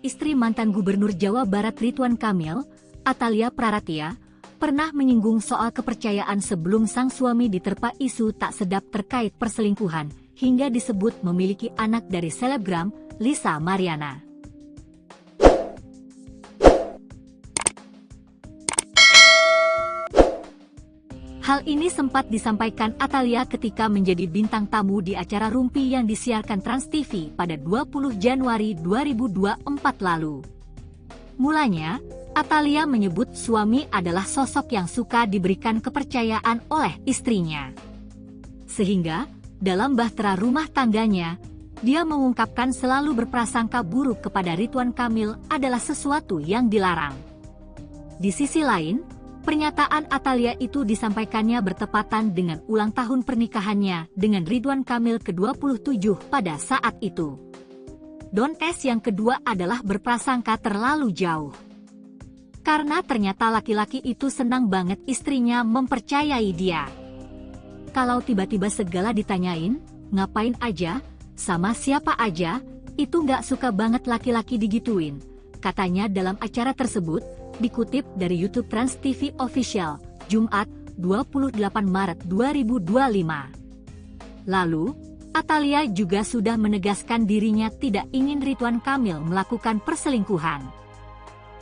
istri mantan Gubernur Jawa Barat Ridwan Kamil, Atalia Praratia, pernah menyinggung soal kepercayaan sebelum sang suami diterpa isu tak sedap terkait perselingkuhan, hingga disebut memiliki anak dari selebgram Lisa Mariana. Hal ini sempat disampaikan Atalia ketika menjadi bintang tamu di acara Rumpi yang disiarkan Trans TV pada 20 Januari 2024 lalu. Mulanya, Atalia menyebut suami adalah sosok yang suka diberikan kepercayaan oleh istrinya. Sehingga, dalam bahtera rumah tangganya, dia mengungkapkan selalu berprasangka buruk kepada Ridwan Kamil adalah sesuatu yang dilarang. Di sisi lain, pernyataan Atalia itu disampaikannya bertepatan dengan ulang tahun pernikahannya dengan Ridwan Kamil ke-27 pada saat itu. Dontes yang kedua adalah berprasangka terlalu jauh. Karena ternyata laki-laki itu senang banget istrinya mempercayai dia. Kalau tiba-tiba segala ditanyain, ngapain aja, sama siapa aja, itu nggak suka banget laki-laki digituin, katanya dalam acara tersebut, dikutip dari YouTube Trans TV Official, Jumat, 28 Maret 2025. Lalu, Atalia juga sudah menegaskan dirinya tidak ingin Ridwan Kamil melakukan perselingkuhan.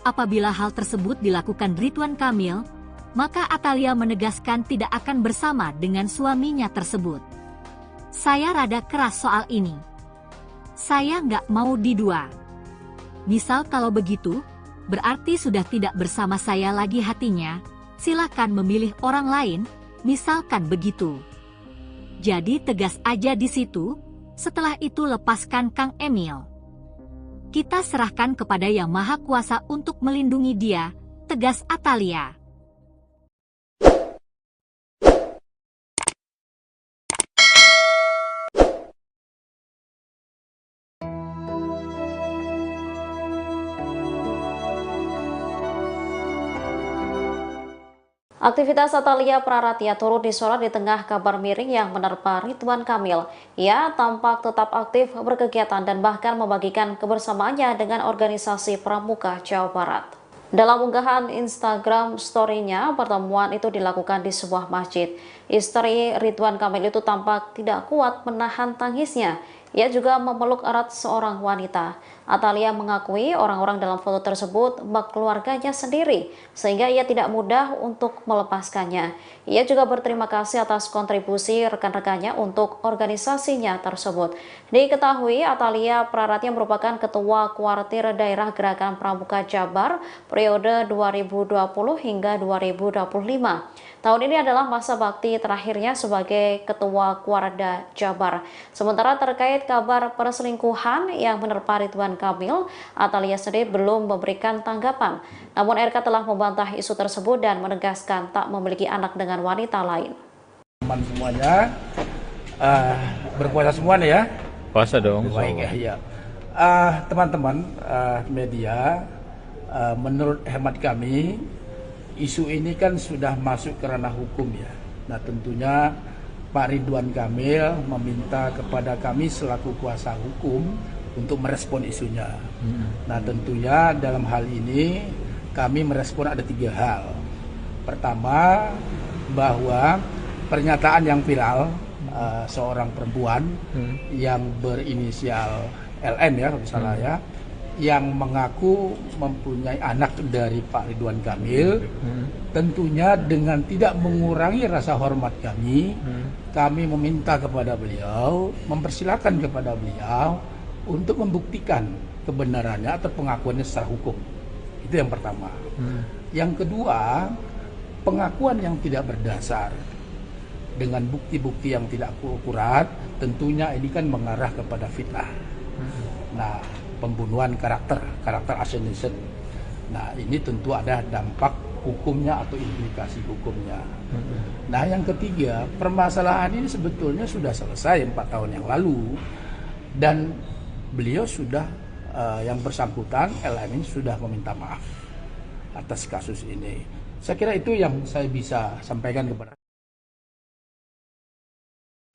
Apabila hal tersebut dilakukan Ridwan Kamil, maka Atalia menegaskan tidak akan bersama dengan suaminya tersebut. Saya rada keras soal ini. Saya nggak mau didua. Misal kalau begitu, berarti sudah tidak bersama saya lagi hatinya, silakan memilih orang lain, misalkan begitu. Jadi tegas aja di situ, setelah itu lepaskan Kang Emil. Kita serahkan kepada Yang Maha Kuasa untuk melindungi dia, tegas Atalia. Aktivitas Atalia Praratia turut disorot di tengah kabar miring yang menerpa Ridwan Kamil. Ia tampak tetap aktif berkegiatan dan bahkan membagikan kebersamaannya dengan organisasi Pramuka Jawa Barat. Dalam unggahan Instagram story-nya, pertemuan itu dilakukan di sebuah masjid. Istri Ridwan Kamil itu tampak tidak kuat menahan tangisnya. Ia juga memeluk erat seorang wanita. Atalia mengakui orang-orang dalam foto tersebut keluarganya sendiri, sehingga ia tidak mudah untuk melepaskannya. Ia juga berterima kasih atas kontribusi rekan-rekannya untuk organisasinya tersebut. Diketahui Atalia Praratia merupakan Ketua Kuartir Daerah Gerakan Pramuka Jabar periode 2020 hingga 2025. Tahun ini adalah masa bakti terakhirnya sebagai Ketua Kuarda Jabar. Sementara terkait kabar perselingkuhan yang menerpa Ridwan Kamil, Atalia sendiri belum memberikan tanggapan. Namun RK telah membantah isu tersebut dan menegaskan tak memiliki anak dengan wanita lain. Teman semuanya, berpuasa semua nih ya? Puasa dong. Baik ya. Teman-teman media, menurut hemat kami, isu ini kan sudah masuk ke ranah hukum ya. Nah tentunya Pak Ridwan Kamil meminta kepada kami selaku kuasa hukum untuk merespon isunya. Nah tentunya dalam hal ini kami merespon ada 3 hal. Pertama, bahwa pernyataan yang viral seorang perempuan yang berinisial LM ya kalau salah ya, yang mengaku mempunyai anak dari Pak Ridwan Kamil, tentunya dengan tidak mengurangi rasa hormat kami, kami meminta kepada beliau, mempersilahkan kepada beliau untuk membuktikan kebenarannya atau pengakuannya secara hukum. Itu yang pertama. Yang kedua, pengakuan yang tidak berdasar dengan bukti-bukti yang tidak akurat, tentunya ini kan mengarah kepada fitnah. Nah, pembunuhan karakter assassination. Nah, ini tentu ada dampak hukumnya atau implikasi hukumnya. Nah, yang ketiga, permasalahan ini sebetulnya sudah selesai 4 tahun yang lalu dan beliau sudah yang bersangkutan LM ini sudah meminta maaf atas kasus ini. Saya kira itu yang saya bisa sampaikan kepada.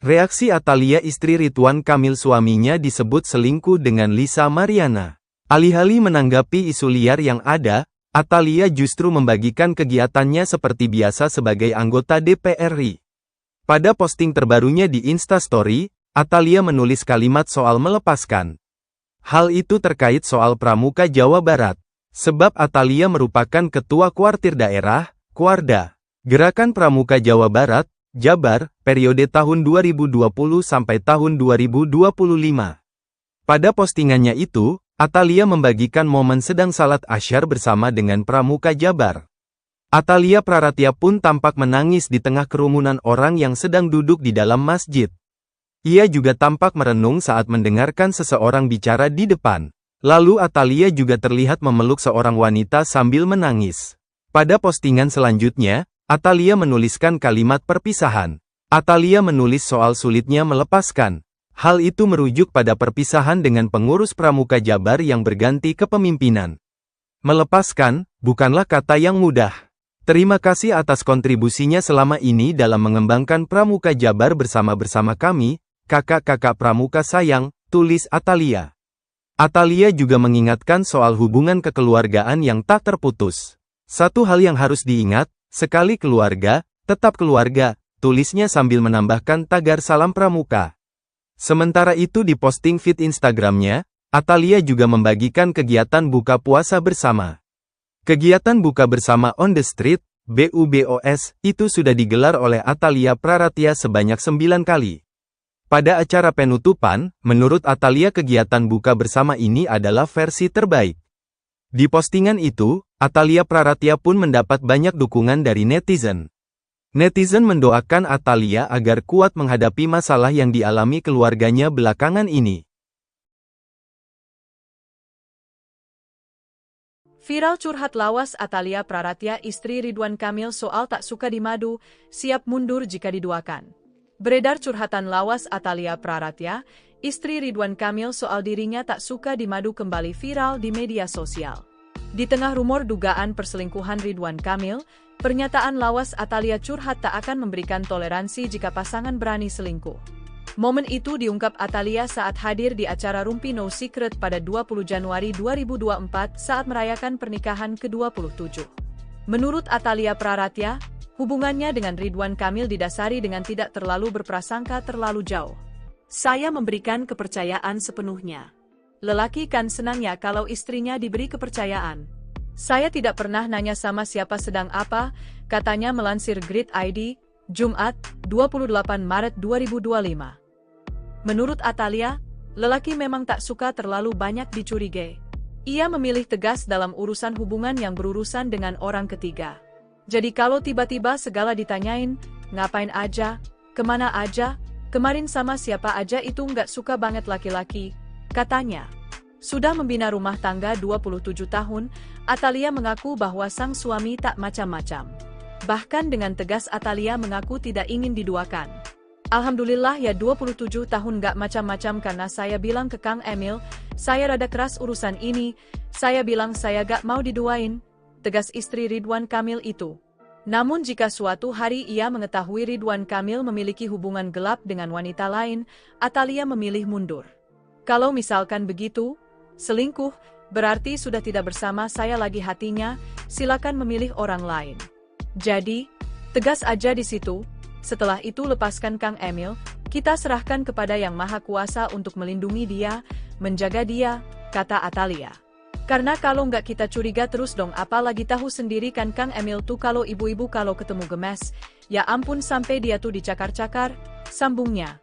Reaksi Atalia istri Ridwan Kamil suaminya disebut selingkuh dengan Lisa Mariana. Alih-alih menanggapi isu liar yang ada, Atalia justru membagikan kegiatannya seperti biasa sebagai anggota DPR RI. Pada posting terbarunya di Instastory, Atalia menulis kalimat soal melepaskan. Hal itu terkait soal Pramuka Jawa Barat. Sebab Atalia merupakan Ketua Kuartir Daerah, Kuarda, Gerakan Pramuka Jawa Barat, Jabar, periode tahun 2020 sampai tahun 2025. Pada postingannya itu, Atalia membagikan momen sedang salat Asyar bersama dengan Pramuka Jabar. Atalia Praratia pun tampak menangis di tengah kerumunan orang yang sedang duduk di dalam masjid. Ia juga tampak merenung saat mendengarkan seseorang bicara di depan. Lalu Atalia juga terlihat memeluk seorang wanita sambil menangis. Pada postingan selanjutnya, Atalia menuliskan kalimat perpisahan. Atalia menulis soal sulitnya melepaskan. Hal itu merujuk pada perpisahan dengan pengurus Pramuka Jabar yang berganti kepemimpinan. Melepaskan, bukanlah kata yang mudah. Terima kasih atas kontribusinya selama ini dalam mengembangkan Pramuka Jabar bersama-bersama kami, kakak-kakak Pramuka sayang, tulis Atalia. Atalia juga mengingatkan soal hubungan kekeluargaan yang tak terputus. Satu hal yang harus diingat, sekali keluarga, tetap keluarga, tulisnya sambil menambahkan tagar salam Pramuka. Sementara itu di posting feed Instagramnya, Atalia juga membagikan kegiatan buka puasa bersama. Kegiatan buka bersama on the street, BUBOS, itu sudah digelar oleh Atalia Praratia sebanyak 9 kali. Pada acara penutupan, menurut Atalia kegiatan buka bersama ini adalah versi terbaik. Di postingan itu, Atalia Praratia pun mendapat banyak dukungan dari netizen. Netizen mendoakan Atalia agar kuat menghadapi masalah yang dialami keluarganya belakangan ini. Viral curhat lawas Atalia Praratia istri Ridwan Kamil soal tak suka di madu, siap mundur jika diduakan. Beredar curhatan lawas Atalia Praratia, istri Ridwan Kamil soal dirinya tak suka di madu kembali viral di media sosial. Di tengah rumor dugaan perselingkuhan Ridwan Kamil, pernyataan lawas Atalia curhat tak akan memberikan toleransi jika pasangan berani selingkuh. Momen itu diungkap Atalia saat hadir di acara Rumpi No Secret pada 20 Januari 2024 saat merayakan pernikahan ke-27. Menurut Atalia Praratia, hubungannya dengan Ridwan Kamil didasari dengan tidak terlalu berprasangka terlalu jauh. Saya memberikan kepercayaan sepenuhnya. Lelaki kan senangnya kalau istrinya diberi kepercayaan. Saya tidak pernah nanya sama siapa sedang apa, katanya melansir Grid ID, Jumat, 28 Maret 2025. Menurut Atalia, lelaki memang tak suka terlalu banyak dicurigai. Ia memilih tegas dalam urusan hubungan yang berurusan dengan orang ketiga. Jadi kalau tiba-tiba segala ditanyain, ngapain aja, kemana aja, kemarin sama siapa aja itu nggak suka banget laki-laki, katanya. Sudah membina rumah tangga 27 tahun, Atalia mengaku bahwa sang suami tak macam-macam. Bahkan dengan tegas Atalia mengaku tidak ingin diduakan. Alhamdulillah ya 27 tahun gak macam-macam karena saya bilang ke Kang Emil, saya rada keras urusan ini, saya bilang saya gak mau diduain, tegas istri Ridwan Kamil itu. Namun jika suatu hari ia mengetahui Ridwan Kamil memiliki hubungan gelap dengan wanita lain, Atalia memilih mundur. Kalau misalkan begitu, selingkuh, berarti sudah tidak bersama saya lagi hatinya, silakan memilih orang lain. Jadi, tegas aja di situ, setelah itu lepaskan Kang Emil, kita serahkan kepada Yang Maha Kuasa untuk melindungi dia, menjaga dia, kata Atalia. Karena kalau nggak kita curiga terus dong apalagi tahu sendiri kan Kang Emil tuh kalau ibu-ibu kalau ketemu gemes, ya ampun sampai dia tuh dicakar-cakar, sambungnya.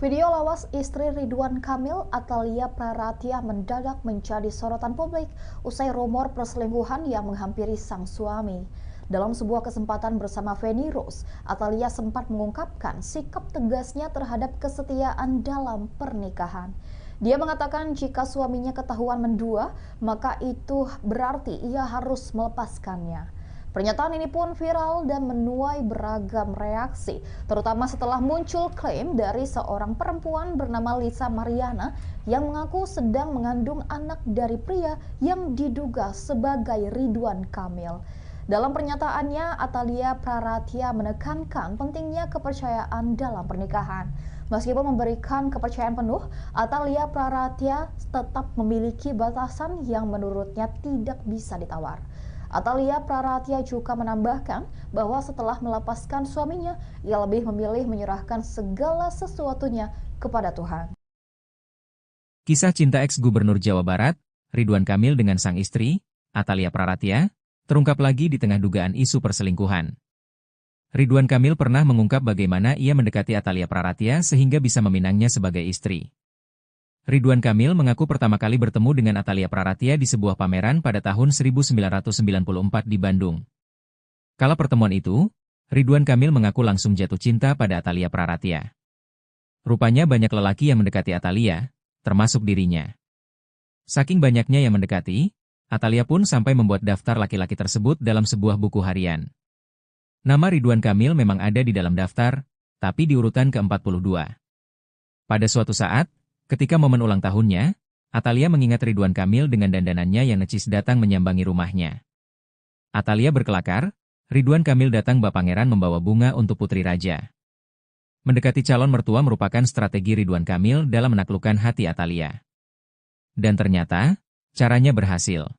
Video lawas istri Ridwan Kamil, Atalia Praratia mendadak menjadi sorotan publik usai rumor perselingkuhan yang menghampiri sang suami. Dalam sebuah kesempatan bersama Feni Rose, Atalia sempat mengungkapkan sikap tegasnya terhadap kesetiaan dalam pernikahan. Dia mengatakan jika suaminya ketahuan mendua, maka itu berarti ia harus melepaskannya. Pernyataan ini pun viral dan menuai beragam reaksi, terutama setelah muncul klaim dari seorang perempuan bernama Lisa Mariana yang mengaku sedang mengandung anak dari pria yang diduga sebagai Ridwan Kamil. Dalam pernyataannya, Atalia Praratia menekankan pentingnya kepercayaan dalam pernikahan. Meskipun memberikan kepercayaan penuh, Atalia Praratya tetap memiliki batasan yang menurutnya tidak bisa ditawar. Atalia Praratya juga menambahkan bahwa setelah melepaskan suaminya, ia lebih memilih menyerahkan segala sesuatunya kepada Tuhan. Kisah cinta ex-gubernur Jawa Barat, Ridwan Kamil dengan sang istri, Atalia Praratya, terungkap lagi di tengah dugaan isu perselingkuhan. Ridwan Kamil pernah mengungkap bagaimana ia mendekati Atalia Praratya sehingga bisa meminangnya sebagai istri. Ridwan Kamil mengaku pertama kali bertemu dengan Atalia Praratya di sebuah pameran pada tahun 1994 di Bandung. Kala pertemuan itu, Ridwan Kamil mengaku langsung jatuh cinta pada Atalia Praratya. Rupanya banyak lelaki yang mendekati Atalia, termasuk dirinya. Saking banyaknya yang mendekati, Atalia pun sampai membuat daftar laki-laki tersebut dalam sebuah buku harian. Nama Ridwan Kamil memang ada di dalam daftar, tapi di urutan ke-42. Pada suatu saat, ketika momen ulang tahunnya, Atalia mengingat Ridwan Kamil dengan dandanannya yang necis datang menyambangi rumahnya. Atalia berkelakar, Ridwan Kamil datang bak pangeran membawa bunga untuk putri raja. Mendekati calon mertua merupakan strategi Ridwan Kamil dalam menaklukkan hati Atalia. Dan ternyata, caranya berhasil.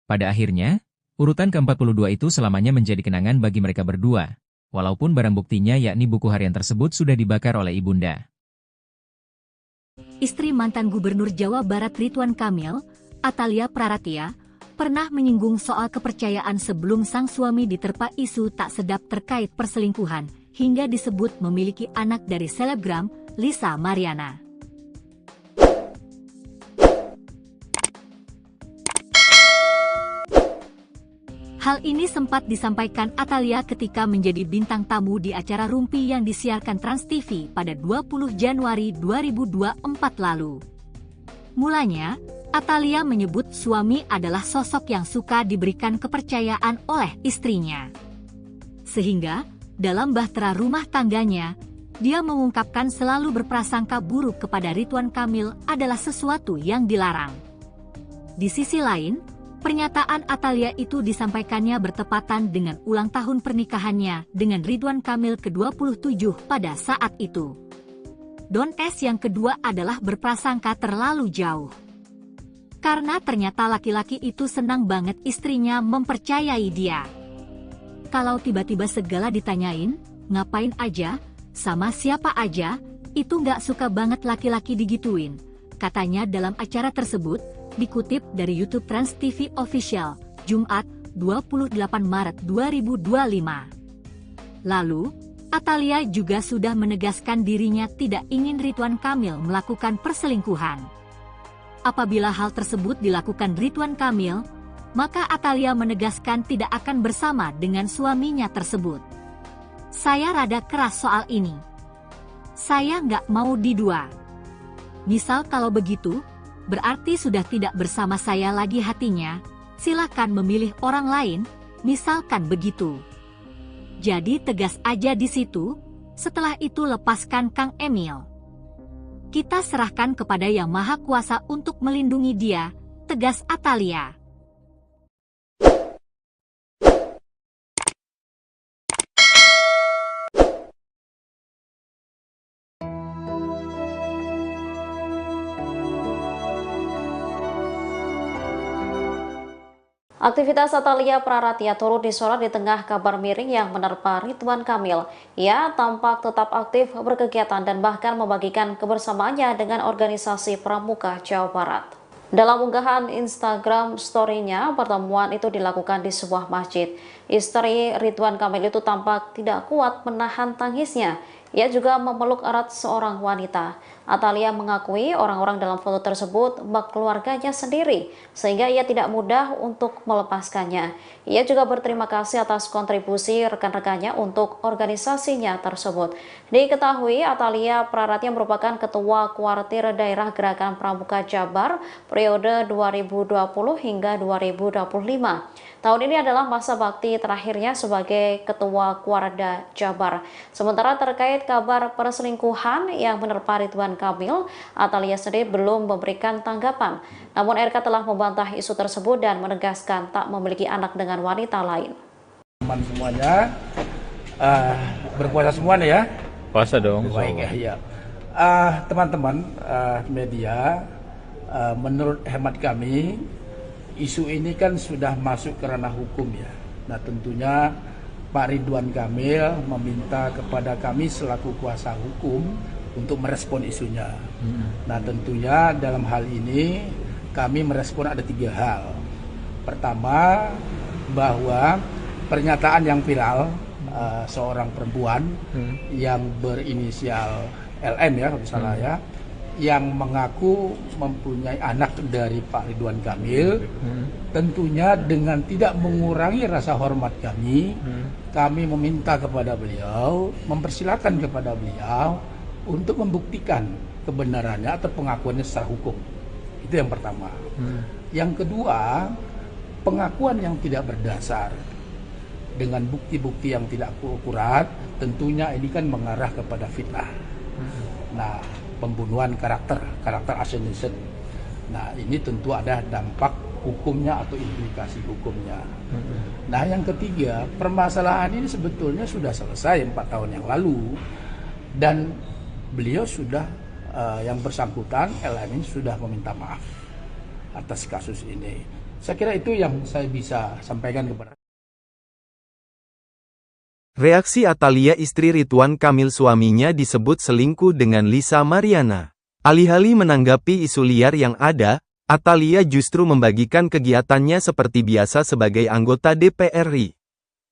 Pada akhirnya, urutan ke-42 itu selamanya menjadi kenangan bagi mereka berdua, walaupun barang buktinya yakni buku harian tersebut sudah dibakar oleh ibunda. Istri mantan Gubernur Jawa Barat Ridwan Kamil, Atalia Praratya, pernah menyinggung soal kepercayaan sebelum sang suami diterpa isu tak sedap terkait perselingkuhan, hingga disebut memiliki anak dari selebgram Lisa Mariana. Hal ini sempat disampaikan Atalia ketika menjadi bintang tamu di acara Rumpi yang disiarkan Trans TV pada 20 Januari 2024 lalu. Mulanya, Atalia menyebut suami adalah sosok yang suka diberikan kepercayaan oleh istrinya. Sehingga, dalam bahtera rumah tangganya, dia mengungkapkan selalu berprasangka buruk kepada Ridwan Kamil adalah sesuatu yang dilarang. Di sisi lain, pernyataan Atalia itu disampaikannya bertepatan dengan ulang tahun pernikahannya dengan Ridwan Kamil ke-27 pada saat itu. Don S yang kedua adalah berprasangka terlalu jauh. Karena ternyata laki-laki itu senang banget istrinya mempercayai dia. Kalau tiba-tiba segala ditanyain, ngapain aja, sama siapa aja, itu nggak suka banget laki-laki digituin, katanya dalam acara tersebut, dikutip dari YouTube Trans TV Official, Jumat, 28 Maret 2025. Lalu, Atalia juga sudah menegaskan dirinya tidak ingin Ridwan Kamil melakukan perselingkuhan. Apabila hal tersebut dilakukan Ridwan Kamil, maka Atalia menegaskan tidak akan bersama dengan suaminya tersebut. Saya rada keras soal ini. Saya nggak mau didua. Misal kalau begitu, berarti sudah tidak bersama saya lagi hatinya, silakan memilih orang lain, misalkan begitu. Jadi tegas aja di situ, setelah itu lepaskan Kang Emil. Kita serahkan kepada Yang Maha Kuasa untuk melindungi dia, tegas Atalia. Aktivitas Atalia Praratya turut disorot di tengah kabar miring yang menerpa Ridwan Kamil. Ia tampak tetap aktif berkegiatan dan bahkan membagikan kebersamaannya dengan organisasi Pramuka Jawa Barat. Dalam unggahan Instagram story-nya, pertemuan itu dilakukan di sebuah masjid. Istri Ridwan Kamil itu tampak tidak kuat menahan tangisnya. Ia juga memeluk erat seorang wanita. Atalia mengakui orang-orang dalam foto tersebut keluarganya sendiri, sehingga ia tidak mudah untuk melepaskannya. Ia juga berterima kasih atas kontribusi rekan-rekannya untuk organisasinya tersebut. Diketahui Atalia Praratya merupakan Ketua Kuartir Daerah Gerakan Pramuka Jabar periode 2020 hingga 2025. Tahun ini adalah masa bakti terakhirnya sebagai Ketua Kuarda Jabar. Sementara terkait kabar perselingkuhan yang menerpa Ridwan Kamil, Atalia sendiri belum memberikan tanggapan. Namun RK telah membantah isu tersebut dan menegaskan tak memiliki anak dengan wanita lain. Teman semuanya berpuasa semua nih ya. Puasa dong. Baik ya. Teman-teman media, menurut hemat kami, isu ini kan sudah masuk ke ranah hukum ya. Nah tentunya Pak Ridwan Kamil meminta kepada kami selaku kuasa hukum untuk merespon isunya. Nah tentunya dalam hal ini kami merespon ada 3 hal. Pertama, bahwa pernyataan yang viral seorang perempuan yang berinisial LM ya kalau salah ya, yang mengaku mempunyai anak dari Pak Ridwan Kamil, tentunya dengan tidak mengurangi rasa hormat kami, kami meminta kepada beliau, mempersilahkan kepada beliau untuk membuktikan kebenarannya atau pengakuannya secara hukum. Itu yang pertama. Yang kedua, pengakuan yang tidak berdasar dengan bukti-bukti yang tidak akurat, tentunya ini kan mengarah kepada fitnah. Nah, pembunuhan karakter assassination. Nah, ini tentu ada dampak hukumnya atau implikasi hukumnya. Nah, yang ketiga, permasalahan ini sebetulnya sudah selesai 4 tahun yang lalu dan beliau sudah yang bersangkutan LM ini sudah meminta maaf atas kasus ini. Saya kira itu yang saya bisa sampaikan kepada. Reaksi Atalia istri Ridwan Kamil suaminya disebut selingkuh dengan Lisa Mariana. Alih-alih menanggapi isu liar yang ada, Atalia justru membagikan kegiatannya seperti biasa sebagai anggota DPR RI.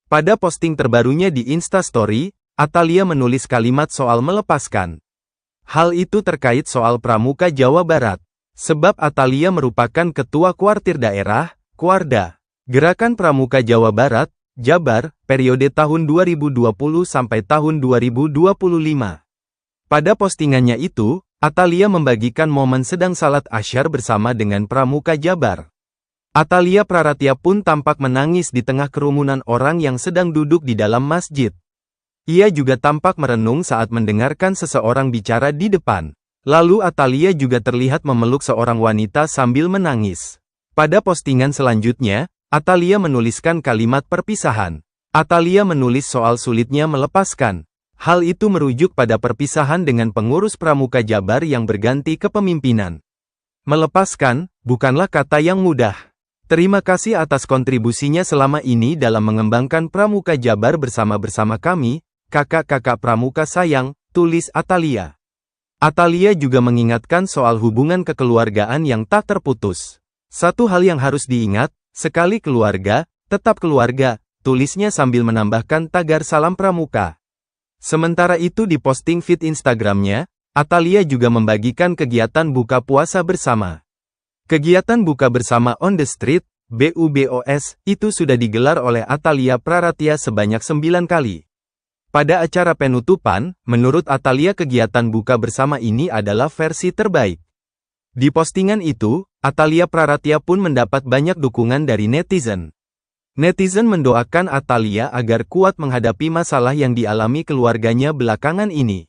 Pada posting terbarunya di Instastory, Atalia menulis kalimat soal melepaskan. Hal itu terkait soal Pramuka Jawa Barat. Sebab Atalia merupakan ketua kuartir daerah, Kuarda, Gerakan Pramuka Jawa Barat, Jabar, periode tahun 2020 sampai tahun 2025. Pada postingannya itu, Atalia membagikan momen sedang salat Asyar bersama dengan Pramuka Jabar. Atalia Praratia pun tampak menangis di tengah kerumunan orang yang sedang duduk di dalam masjid. Ia juga tampak merenung saat mendengarkan seseorang bicara di depan. Lalu Atalia juga terlihat memeluk seorang wanita sambil menangis. Pada postingan selanjutnya, Atalia menuliskan kalimat perpisahan. Atalia menulis soal sulitnya melepaskan. Hal itu merujuk pada perpisahan dengan pengurus Pramuka Jabar yang berganti kepemimpinan. Melepaskan, bukanlah kata yang mudah. Terima kasih atas kontribusinya selama ini dalam mengembangkan Pramuka Jabar bersama-bersama kami, kakak-kakak Pramuka sayang, tulis Atalia. Atalia juga mengingatkan soal hubungan kekeluargaan yang tak terputus. Satu hal yang harus diingat, sekali keluarga, tetap keluarga, tulisnya sambil menambahkan tagar salam Pramuka. Sementara itu di posting feed Instagramnya, Atalia juga membagikan kegiatan buka puasa bersama. Kegiatan buka bersama on the street, BUBOS, itu sudah digelar oleh Atalia Praratia sebanyak 9 kali. Pada acara penutupan, menurut Atalia kegiatan buka bersama ini adalah versi terbaik. Di postingan itu, Atalia Praratia pun mendapat banyak dukungan dari netizen. Netizen mendoakan Atalia agar kuat menghadapi masalah yang dialami keluarganya belakangan ini.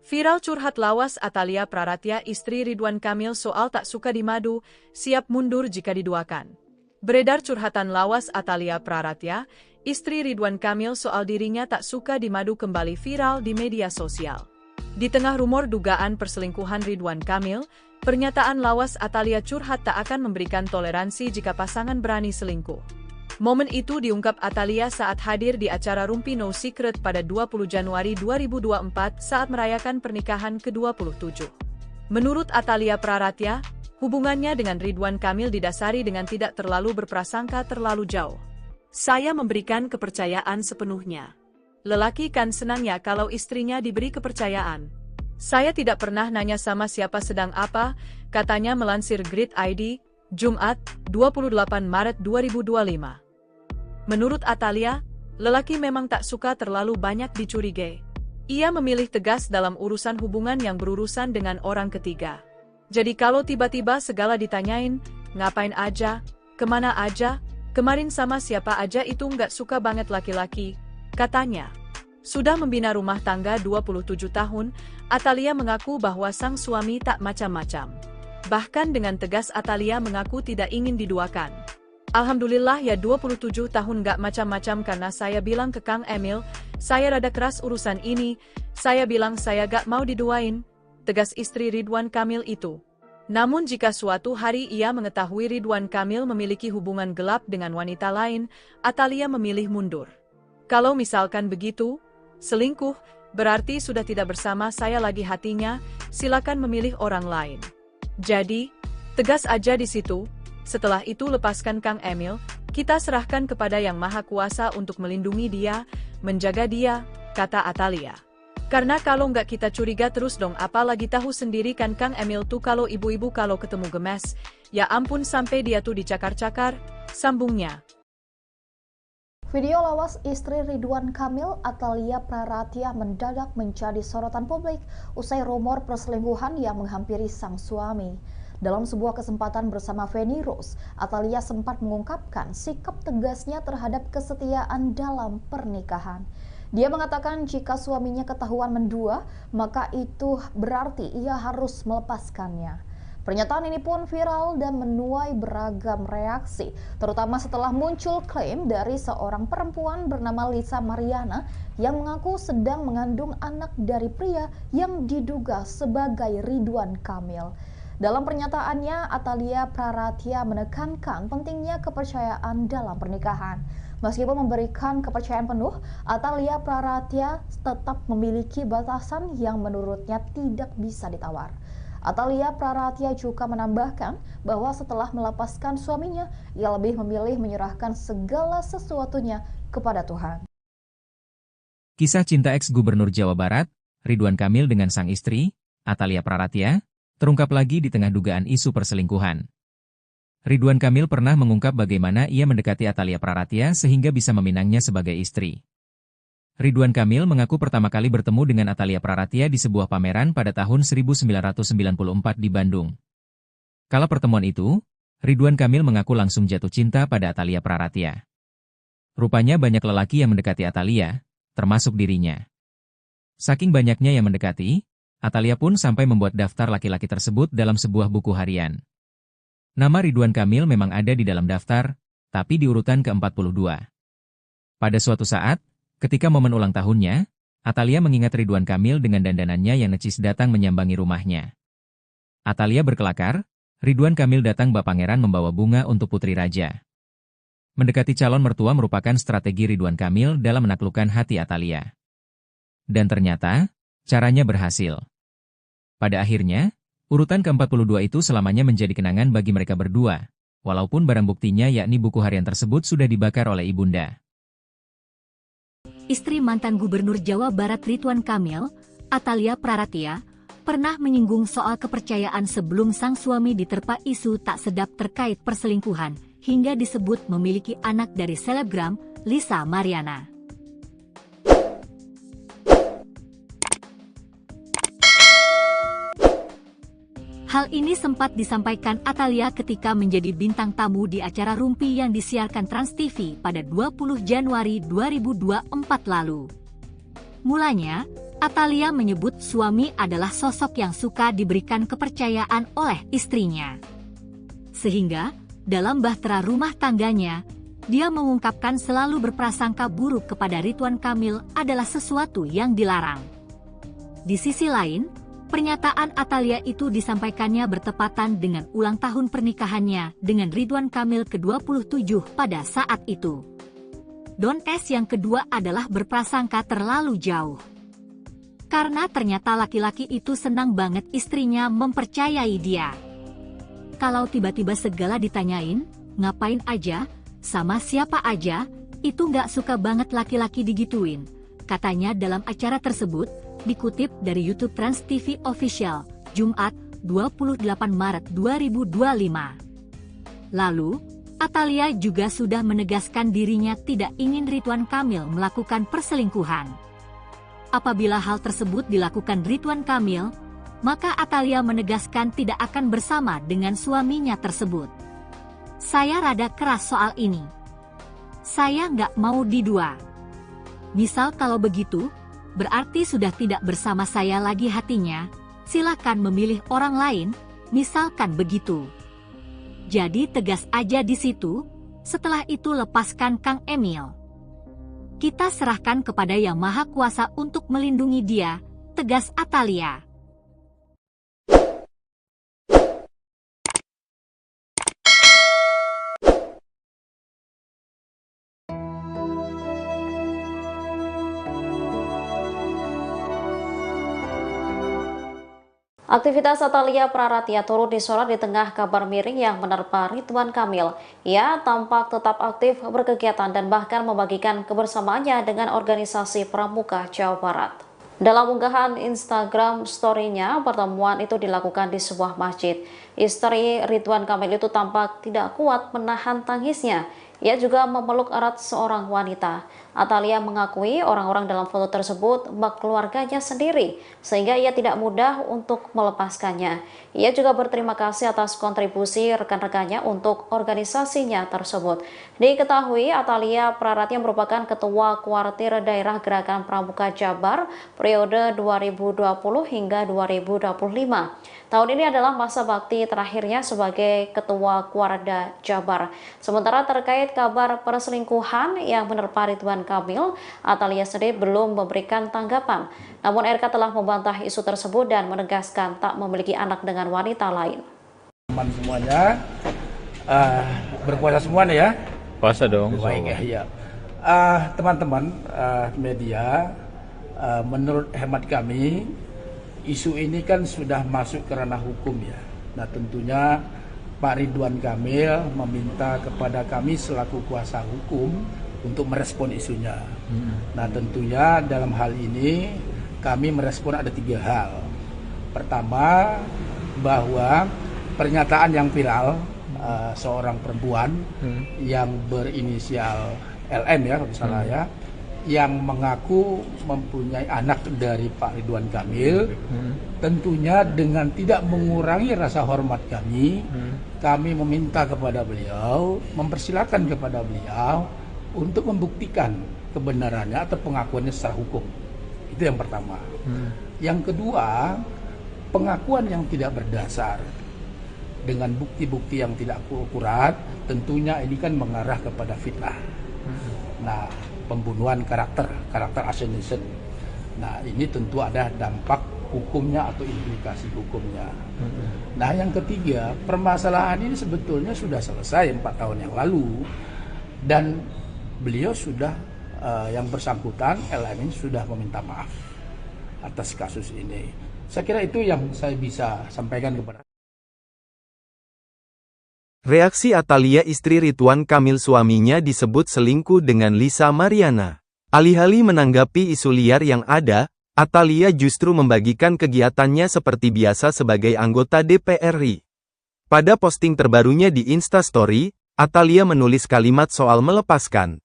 Viral curhat lawas Atalia Praratia istri Ridwan Kamil soal tak suka di madu, siap mundur jika diduakan. Beredar curhatan lawas Atalia Praratia, istri Ridwan Kamil soal dirinya tak suka di madu kembali viral di media sosial. Di tengah rumor dugaan perselingkuhan Ridwan Kamil, pernyataan lawas Atalia curhat tak akan memberikan toleransi jika pasangan berani selingkuh. Momen itu diungkap Atalia saat hadir di acara Rumpi No Secret pada 20 Januari 2024 saat merayakan pernikahan ke-27. Menurut Atalia Praratia, hubungannya dengan Ridwan Kamil didasari dengan tidak terlalu berprasangka terlalu jauh. Saya memberikan kepercayaan sepenuhnya. Lelaki kan senang ya kalau istrinya diberi kepercayaan. Saya tidak pernah nanya sama siapa sedang apa, katanya melansir Grid ID, Jumat, 28 Maret 2025. Menurut Atalia, lelaki memang tak suka terlalu banyak dicurigai. Ia memilih tegas dalam urusan hubungan yang berurusan dengan orang ketiga. Jadi kalau tiba-tiba segala ditanyain, ngapain aja, kemana aja, kemarin sama siapa aja itu nggak suka banget laki-laki, katanya. Sudah membina rumah tangga 27 tahun, Atalia mengaku bahwa sang suami tak macam-macam. Bahkan dengan tegas Atalia mengaku tidak ingin diduakan. Alhamdulillah ya 27 tahun gak macam-macam karena saya bilang ke Kang Emil, Saya rada keras urusan ini, saya bilang saya gak mau diduain, tegas istri Ridwan Kamil itu. Namun jika suatu hari ia mengetahui Ridwan Kamil memiliki hubungan gelap dengan wanita lain, Atalia memilih mundur. Kalau misalkan begitu, selingkuh, berarti sudah tidak bersama saya lagi hatinya, silakan memilih orang lain. Jadi, tegas aja di situ, setelah itu lepaskan Kang Emil, kita serahkan kepada Yang Maha Kuasa untuk melindungi dia, menjaga dia, kata Atalia. Karena kalau nggak kita curiga terus dong, apalagi tahu sendiri kan Kang Emil tuh kalau ibu-ibu kalau ketemu gemes, ya ampun sampai dia tuh dicakar-cakar, sambungnya. Video lawas istri Ridwan Kamil, Atalia Praratia mendadak menjadi sorotan publik usai rumor perselingkuhan yang menghampiri sang suami. Dalam sebuah kesempatan bersama Feni Rose, Atalia sempat mengungkapkan sikap tegasnya terhadap kesetiaan dalam pernikahan. Dia mengatakan jika suaminya ketahuan mendua, maka itu berarti ia harus melepaskannya. Pernyataan ini pun viral dan menuai beragam reaksi, terutama setelah muncul klaim dari seorang perempuan bernama Lisa Mariana yang mengaku sedang mengandung anak dari pria yang diduga sebagai Ridwan Kamil. Dalam pernyataannya, Atalia Praratia menekankan pentingnya kepercayaan dalam pernikahan. Meskipun memberikan kepercayaan penuh, Atalia Praratia tetap memiliki batasan yang menurutnya tidak bisa ditawar. Atalia Praratia juga menambahkan bahwa setelah melepaskan suaminya, ia lebih memilih menyerahkan segala sesuatunya kepada Tuhan. Kisah cinta ex-gubernur Jawa Barat, Ridwan Kamil dengan sang istri, Atalia Praratia, terungkap lagi di tengah dugaan isu perselingkuhan. Ridwan Kamil pernah mengungkap bagaimana ia mendekati Atalia Praratia sehingga bisa meminangnya sebagai istri. Ridwan Kamil mengaku pertama kali bertemu dengan Atalia Praratia di sebuah pameran pada tahun 1994 di Bandung. Kala pertemuan itu, Ridwan Kamil mengaku langsung jatuh cinta pada Atalia Praratia. Rupanya banyak lelaki yang mendekati Atalia, termasuk dirinya. Saking banyaknya yang mendekati, Atalia pun sampai membuat daftar laki-laki tersebut dalam sebuah buku harian. Nama Ridwan Kamil memang ada di dalam daftar, tapi di urutan ke-42. Pada suatu saat, ketika momen ulang tahunnya, Atalia mengingat Ridwan Kamil dengan dandanannya yang necis datang menyambangi rumahnya. Atalia berkelakar, Ridwan Kamil datang bak pangeran membawa bunga untuk putri raja. Mendekati calon mertua merupakan strategi Ridwan Kamil dalam menaklukkan hati Atalia. Dan ternyata, caranya berhasil. Pada akhirnya, urutan ke-42 itu selamanya menjadi kenangan bagi mereka berdua, walaupun barang buktinya yakni buku harian tersebut sudah dibakar oleh ibunda. Istri mantan Gubernur Jawa Barat Ridwan Kamil, Atalia Praratia, pernah menyinggung soal kepercayaan sebelum sang suami diterpa isu tak sedap terkait perselingkuhan, hingga disebut memiliki anak dari selebgram Lisa Mariana. Hal ini sempat disampaikan Atalia ketika menjadi bintang tamu di acara Rumpi yang disiarkan Trans TV pada 20 Januari 2024 lalu. Mulanya, Atalia menyebut suami adalah sosok yang suka diberikan kepercayaan oleh istrinya. Sehingga, dalam bahtera rumah tangganya, dia mengungkapkan selalu berprasangka buruk kepada Ridwan Kamil adalah sesuatu yang dilarang. Di sisi lain, pernyataan Atalia itu disampaikannya bertepatan dengan ulang tahun pernikahannya dengan Ridwan Kamil ke-27 pada saat itu. Don't S yang kedua adalah berprasangka terlalu jauh. Karena ternyata laki-laki itu senang banget istrinya mempercayai dia. Kalau tiba-tiba segala ditanyain, ngapain aja, sama siapa aja, itu nggak suka banget laki-laki digituin, katanya dalam acara tersebut, dikutip dari YouTube Trans TV Official, Jumat, 28 Maret 2025. Lalu, Atalia juga sudah menegaskan dirinya tidak ingin Ridwan Kamil melakukan perselingkuhan. Apabila hal tersebut dilakukan Ridwan Kamil, maka Atalia menegaskan tidak akan bersama dengan suaminya tersebut. Saya rada keras soal ini. Saya nggak mau didua. Misal kalau begitu, berarti sudah tidak bersama saya lagi hatinya, silakan memilih orang lain, misalkan begitu. Jadi tegas aja di situ, setelah itu lepaskan Kang Emil. Kita serahkan kepada Yang Maha Kuasa untuk melindungi dia, tegas Atalia. Aktivitas Atalia Praratia turut disorot di tengah kabar miring yang menerpa Ridwan Kamil. Ia tampak tetap aktif berkegiatan dan bahkan membagikan kebersamaannya dengan organisasi Pramuka Jawa Barat. Dalam unggahan Instagram story-nya, pertemuan itu dilakukan di sebuah masjid. Istri Ridwan Kamil itu tampak tidak kuat menahan tangisnya. Ia juga memeluk erat seorang wanita. Atalia mengakui orang-orang dalam foto tersebut keluarganya sendiri, sehingga ia tidak mudah untuk melepaskannya. Ia juga berterima kasih atas kontribusi rekan-rekannya untuk organisasinya tersebut. Diketahui Atalia Praratia merupakan Ketua Kuartir Daerah Gerakan Pramuka Jabar periode 2020 hingga 2025. Tahun ini adalah masa bakti terakhirnya sebagai Ketua Kuarda Jabar. Sementara terkait kabar perselingkuhan yang menerpa Ridwan Kamil, Atalia sendiri belum memberikan tanggapan. Namun RK telah membantah isu tersebut dan menegaskan tak memiliki anak dengan wanita lain. Teman semuanya, berpuasa semua nih ya? Puasa dong. Baik ya. Teman-teman media, menurut hemat kami, isu ini kan sudah masuk ke ranah hukum ya. Nah tentunya Pak Ridwan Kamil meminta kepada kami selaku kuasa hukum untuk merespon isunya. Nah tentunya dalam hal ini kami merespon ada 3 hal. Pertama, bahwa pernyataan yang viral seorang perempuan yang berinisial LM ya kalau salah ya, yang mengaku mempunyai anak dari Pak Ridwan Kamil, tentunya dengan tidak mengurangi rasa hormat kami, kami meminta kepada beliau, mempersilahkan kepada beliau untuk membuktikan kebenarannya atau pengakuannya secara hukum. Itu yang pertama. Yang kedua, pengakuan yang tidak berdasar dengan bukti-bukti yang tidak akurat, tentunya ini kan mengarah kepada fitnah. Nah, pembunuhan karakter assassination. Nah, ini tentu ada dampak hukumnya atau implikasi hukumnya. Nah, yang ketiga, permasalahan ini sebetulnya sudah selesai 4 tahun yang lalu dan beliau sudah yang bersangkutan LM ini sudah meminta maaf atas kasus ini. Saya kira itu yang saya bisa sampaikan kepada. Reaksi Atalia istri Ridwan Kamil suaminya disebut selingkuh dengan Lisa Mariana. Alih-alih menanggapi isu liar yang ada, Atalia justru membagikan kegiatannya seperti biasa sebagai anggota DPR RI. Pada posting terbarunya di Instastory, Atalia menulis kalimat soal melepaskan.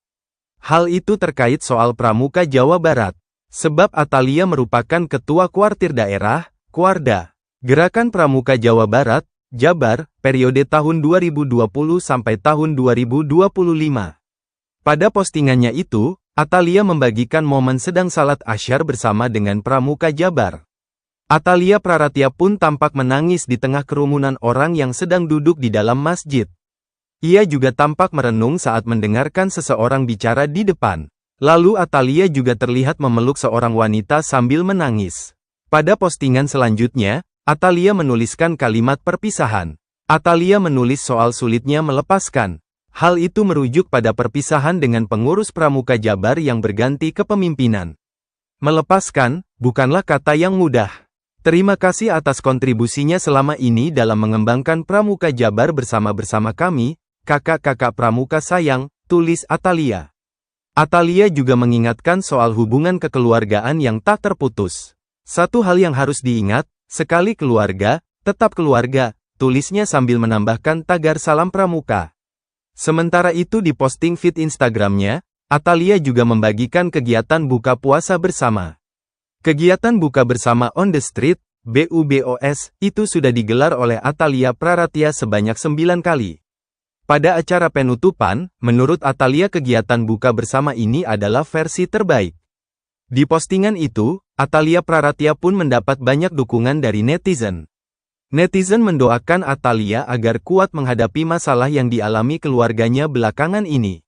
Hal itu terkait soal Pramuka Jawa Barat. Sebab Atalia merupakan Ketua Kuartir Daerah, Kuarda, Gerakan Pramuka Jawa Barat, Jabar, periode tahun 2020 sampai tahun 2025. Pada postingannya itu, Atalia membagikan momen sedang salat Asyar bersama dengan Pramuka Jabar. Atalia Praratia pun tampak menangis di tengah kerumunan orang yang sedang duduk di dalam masjid. Ia juga tampak merenung saat mendengarkan seseorang bicara di depan. Lalu Atalia juga terlihat memeluk seorang wanita sambil menangis. Pada postingan selanjutnya, Atalia menuliskan kalimat perpisahan. Atalia menulis soal sulitnya melepaskan. Hal itu merujuk pada perpisahan dengan pengurus Pramuka Jabar yang berganti kepemimpinan. Melepaskan, bukanlah kata yang mudah. Terima kasih atas kontribusinya selama ini dalam mengembangkan Pramuka Jabar bersama-bersama kami, kakak-kakak Pramuka sayang, tulis Atalia. Atalia juga mengingatkan soal hubungan kekeluargaan yang tak terputus. Satu hal yang harus diingat, sekali keluarga, tetap keluarga, tulisnya sambil menambahkan tagar salam Pramuka. Sementara itu di posting feed Instagramnya, Atalia juga membagikan kegiatan buka puasa bersama. Kegiatan buka bersama on the street, BUBOS, itu sudah digelar oleh Atalia Praratia sebanyak 9 kali. Pada acara penutupan, menurut Atalia kegiatan buka bersama ini adalah versi terbaik. Di postingan itu, Atalia Praratia pun mendapat banyak dukungan dari netizen. Netizen mendoakan Atalia agar kuat menghadapi masalah yang dialami keluarganya belakangan ini.